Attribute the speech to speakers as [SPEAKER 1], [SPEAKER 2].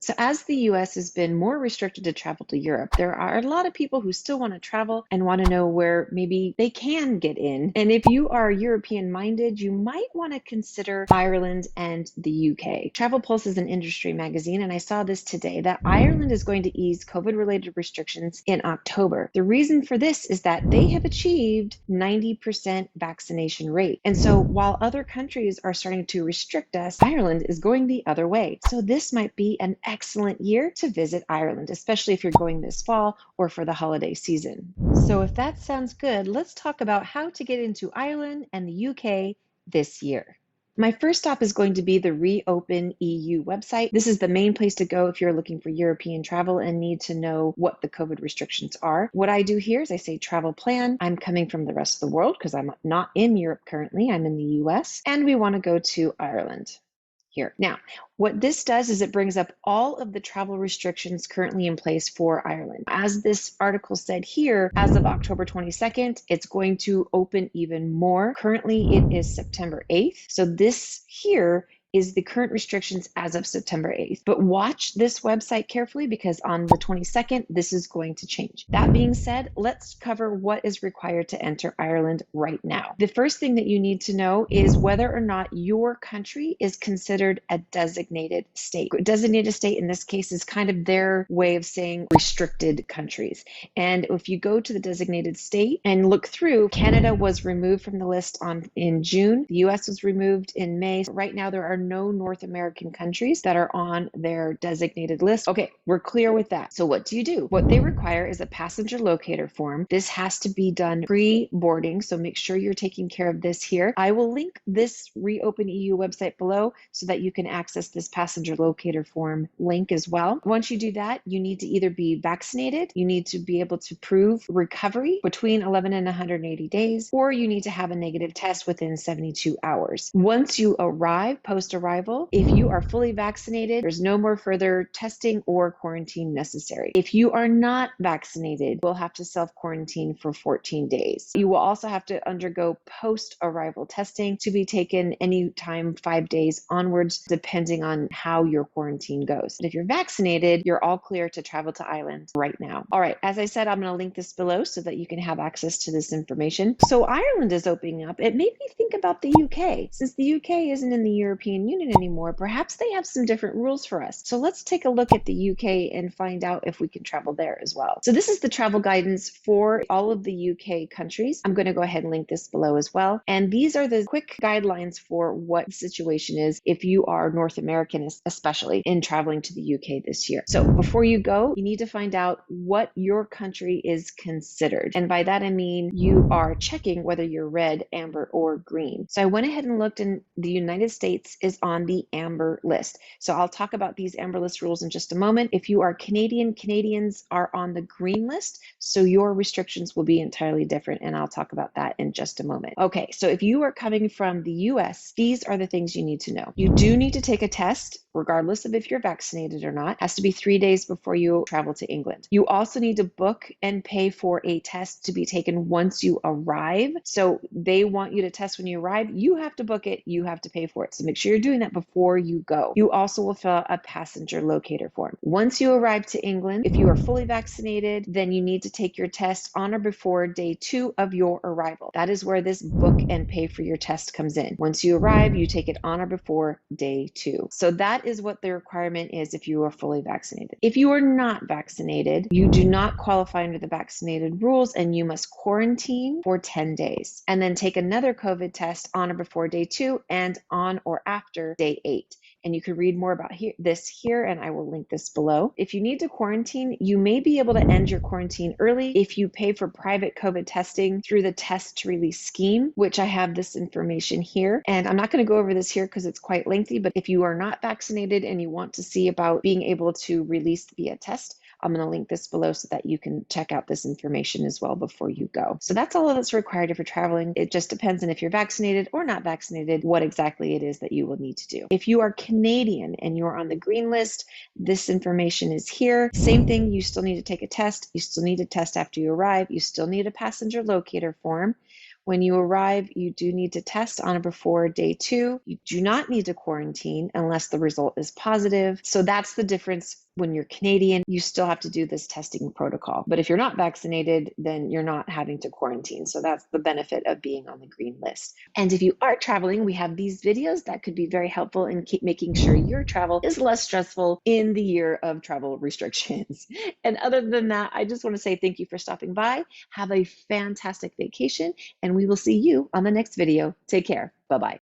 [SPEAKER 1] So as the US has been more restricted to travel to Europe, there are a lot of people who still want to travel and want to know where maybe they can get in. And if you are European minded, you might want to consider Ireland and the UK. Travel Pulse is an industry magazine, and I saw this today that Ireland is going to ease COVID related restrictions in October. The reason for this is that they have achieved 90% vaccination rate. And so while other countries are starting to restrict us, Ireland is going the other way. So this might be an excellent year to visit Ireland, especially if you're going this fall or for the holiday season. So if that sounds good, let's talk about how to get into Ireland and the UK this year. My first stop is going to be the Reopen EU website. This is the main place to go if you're looking for European travel and need to know what the COVID restrictions are. What I do here is I say travel plan. I'm coming from the rest of the world because I'm not in Europe currently. I'm in the US, and we want to go to Ireland here. Now, what this does is it brings up all of the travel restrictions currently in place for Ireland. As this article said here, as of October 22nd, it's going to open even more. Currently, it is September 8th. So this here is the current restrictions as of September 8th. But watch this website carefully because on the 22nd, this is going to change. That being said, let's cover what is required to enter Ireland right now. The first thing that you need to know is whether or not your country is considered a designated state. Designated state in this case is kind of their way of saying restricted countries. And if you go to the designated state and look through, Canada was removed from the list in June. The US was removed in May. Right now, there are no North American countries that are on their designated list. Okay, we're clear with that. So what do? What they require is a passenger locator form. This has to be done pre-boarding, so make sure you're taking care of this here. I will link this Reopen EU website below so that you can access this passenger locator form link as well. Once you do that, you need to either be vaccinated, you need to be able to prove recovery between 11 and 180 days, or you need to have a negative test within 72 hours. Once you arrive, post-arrival, if you are fully vaccinated, there's no more further testing or quarantine necessary. If you are not vaccinated, you'll have to self-quarantine for 14 days. You will also have to undergo post-arrival testing to be taken anytime 5 days onwards, depending on how your quarantine goes. But if you're vaccinated, you're all clear to travel to Ireland right now. All right, as I said, I'm going to link this below so that you can have access to this information. So Ireland is opening up. It made me think about the UK. Since the UK isn't in the European Union anymore, perhaps they have some different rules for us. So let's take a look at the UK and find out if we can travel there as well. So this is the travel guidance for all of the UK countries. I'm going to go ahead and link this below as well. And these are the quick guidelines for what the situation is if you are North American, especially in traveling to the UK this year. So before you go, you need to find out what your country is considered. And by that, I mean you are checking whether you're red, amber, or green. So I went ahead and looked, and the United States is on the amber list. So I'll talk about these amber list rules in just a moment. If you are Canadian, Canadians are on the green list, so your restrictions will be entirely different, and I'll talk about that in just a moment. Okay, so if you are coming from the US, these are the things you need to know. You do need to take a test, regardless of if you're vaccinated or not. It has to be 3 days before you travel to England. You also need to book and pay for a test to be taken once you arrive. So they want you to test when you arrive. You have to book it. You have to pay for it. So make sure you're doing that before you go. You also will fill out a passenger locator form. Once you arrive to England, if you are fully vaccinated, then you need to take your test on or before day 2 of your arrival. That is where this book and pay for your test comes in. Once you arrive, you take it on or before day 2. So that is what the requirement is if you are fully vaccinated. If you are not vaccinated, you do not qualify under the vaccinated rules, and you must quarantine for 10 days and then take another COVID test on or before day 2 and on or after day 8. And you can read more about this here, and I will link this below. If you need to quarantine, you may be able to end your quarantine early if you pay for private COVID testing through the test to release scheme, which I have this information here. And I'm not going to go over this here because it's quite lengthy, but if you are not vaccinated and you want to see about being able to release via test, I'm going to link this below so that you can check out this information as well before you go. So that's all that's required if you're traveling. It just depends on if you're vaccinated or not vaccinated, what exactly it is that you will need to do. If you are Canadian and you're on the green list, this information is here. Same thing, you still need to take a test. You still need to test after you arrive. You still need a passenger locator form. When you arrive, you do need to test on or before day 2. You do not need to quarantine unless the result is positive. So that's the difference. When you're Canadian, you still have to do this testing protocol. But if you're not vaccinated, then you're not having to quarantine. So that's the benefit of being on the green list. And if you are traveling, we have these videos that could be very helpful in making sure your travel is less stressful in the year of travel restrictions. And other than that, I just want to say thank you for stopping by. Have a fantastic vacation, and we will see you on the next video. Take care. Bye-bye.